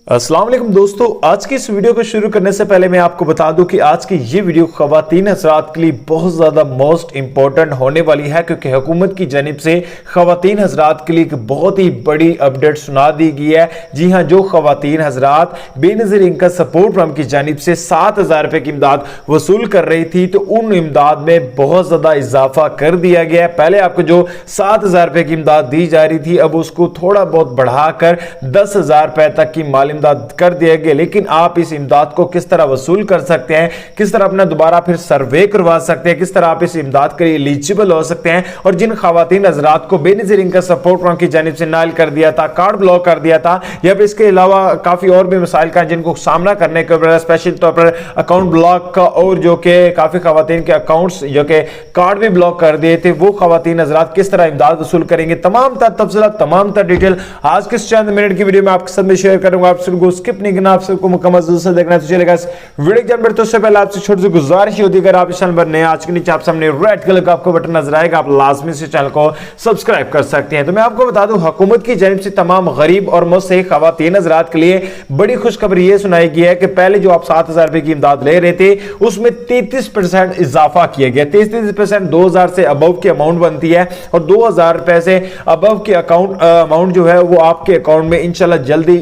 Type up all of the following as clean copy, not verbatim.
अस्सलाम वालेकुम दोस्तों, आज की इस वीडियो को शुरू करने से पहले मैं आपको बता दूं कि आज की ये वीडियो खवातीन हज़रात के लिए बहुत ज़्यादा मोस्ट इंपॉर्टेंट होने वाली है, क्योंकि हुकूमत की जानिब से खवातीन हज़रात के लिए एक बहुत ही बड़ी अपडेट सुना दी गई है। जी हाँ, जो खवातीन हज़रात बेनज़ीर इनका सपोर्ट प्रोग्राम की जानिब से 7,000 रुपए की इमदाद वसूल कर रही थी, तो उन इमदाद में बहुत ज़्यादा इजाफा कर दिया गया है। पहले आपको जो 7,000 रुपए की इमदाद दी जा रही थी, अब उसको थोड़ा बहुत बढ़ाकर 10,000 रुपए तक की माली इमदाद कर दिया गया। लेकिन आप इस इमदाद को किस तरह वसूल कर सकते हैं, किस तरह अपना दोबारा फिर सर्वे करवा सकते हैं, किस तरह आप इस इमदाद के लिए एलिजिबल हो सकते हैं, और जिन खवातीन हज़रात को बेनज़ीर इनका सपोर्ट प्रोग्राम की जानिब से नाइल कर दिया था, कार्ड ब्लॉक कर दिया था, या फिर इसके अलावा काफी और भी मसाइल का जिनको सामना करने के ऊपर स्पेशल तौर पर अकाउंट ब्लॉक का, और जो कि काफी खवातीन के अकाउंट्स जो कि कार्ड भी ब्लॉक कर दिए थे, वो खवातीन हज़रात किस तरह इमदाद वसूल करेंगे, तमाम तफसीलात, तमाम डिटेल आज के चंद मिनट की वीडियो में आपके साथ में शेयर करूंगा। आप सबको स्किप नहीं करना, आप सबको मुकम्मल से देखना। तो चलेगा वीडियो जानवर, तो उससे पहले आपसे छोटी सी गुजारिश होती है, अगर आप इस चैनल पर नए, आज के नीचे आप सामने रेड कलर का आपको बटन नजर आएगा, आप लाजमी से चैनल को सब्सक्राइब कर सकते हैं। तो मैं आपको बता दूं, हुकूमत की जानिब से तमाम गरीब और मुस्तहिक खवातीन हज़रात के लिए बड़ी खुशखबरी यह सुनाई गई है कि पहले जो आप 7,000 रुपए की इमदाद ले रहे थे, उसमें 33% इजाफा किया गया। 33% 2,000 से अबव की अमाउंट बनती है, और 2,000 रुपए से अबव की अमाउंट जो है वो आपके अकाउंट में इंशाल्लाह जल्दी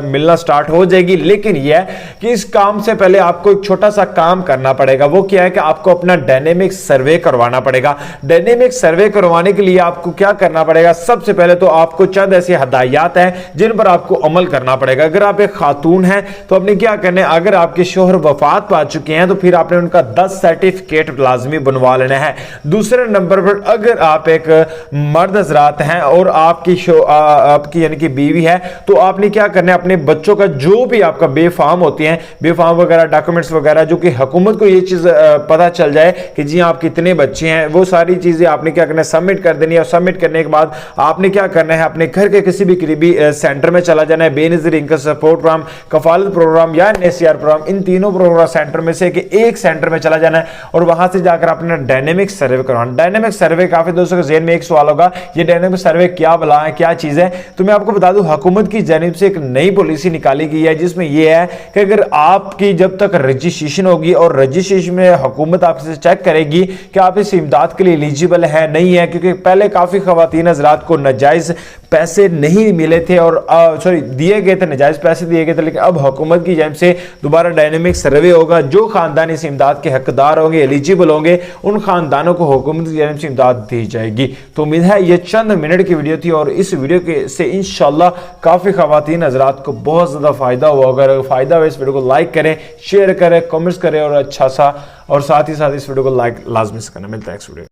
मिलना स्टार्ट हो जाएगी। लेकिन यह कि इस काम से पहले आपको एक छोटा सा काम करना पड़ेगा। वो क्या है कि आपको अपना डायनेमिक सर्वे करवाना पड़ेगा। डायनेमिक सर्वे करवाने के लिए आपको क्या करना पड़ेगा, सबसे पहले तो आपको चंद ऐसी हदायत हैं जिन पर आपको अमल करना पड़ेगा। अगर आप एक खातून हैं तो आपने क्या करना है, अगर आपके शोहर वफात पा चुके हैं तो फिर आपने उनका 10 सर्टिफिकेट लाजमी बनवा लेना है। दूसरे नंबर पर अगर आप एक मर्द हज़रात हैं और आपकी यानी कि बीवी है, तो आपने क्या करना है, अपने बच्चों का जो भी आपका बेफाम होती हैं, बेफाम वगैरह डॉक्यूमेंट्स वगैरह, जो कि हुकूमत को ये चीज पता चल जाए कि जी आप कितने बच्चे हैं, वो सारी चीजें आपने क्या करना है, सबमिट कर देनी है। और सबमिट करने के बाद आपने क्या करना है, अपने घर के किसी भी करीबी सेंटर में चला जाना है। बेनज़ीर इनका सपोर्ट प्रोग्राम, कफालत प्रोग्राम या NACR प्रोग्राम, इन तीनों प्रोग्राम सेंटर में से एक सेंटर में चला जाना है, और वहां से जाकर अपना डायनेमिक सर्वे करवाना। डायनेमिक सर्वे, काफी दोस्तों के ज़हन में एक सवाल होगा, ये डायनेमिक सर्वे क्या बला है, क्या चीज है। तो मैं आपको बता दूं, हुकूमत की जानिब से एक नई पॉलिसी निकाली गई है, जिसमें यह है कि अगर आपकी जब तक रजिस्ट्रेशन होगी, और रजिस्ट्रेशन में हुकूमत आपसे चेक करेगी कि आप इस इमदाद के लिए एलिजिबल है नहीं है, क्योंकि पहले काफी खवातीन हज़रात को नाजायज पैसे नहीं मिले थे, और दिए गए थे, नाजायज पैसे दिए गए थे। लेकिन अब हुकूमत की जानिब से दोबारा डायनेमिक सर्वे होगा। जो खानदान इस इमदाद के हकदार होंगे, एलिजिबल होंगे, उन खानदानों को हुकूमत की जानिब से इमदाद दी जाएगी। तो उम्मीद है ये चंद मिनट की वीडियो थी, और इस वीडियो के से इंशाल्लाह काफी खवातीन हज़रात को बहुत ज्यादा फायदा हुआ। अगर फायदा हो, इस वीडियो को लाइक करें, शेयर करें, कमेंट्स करें, और अच्छा सा, और साथ ही साथ इस वीडियो को लाइक लाजमी से करना। मिलता है नेक्स्ट वीडियो।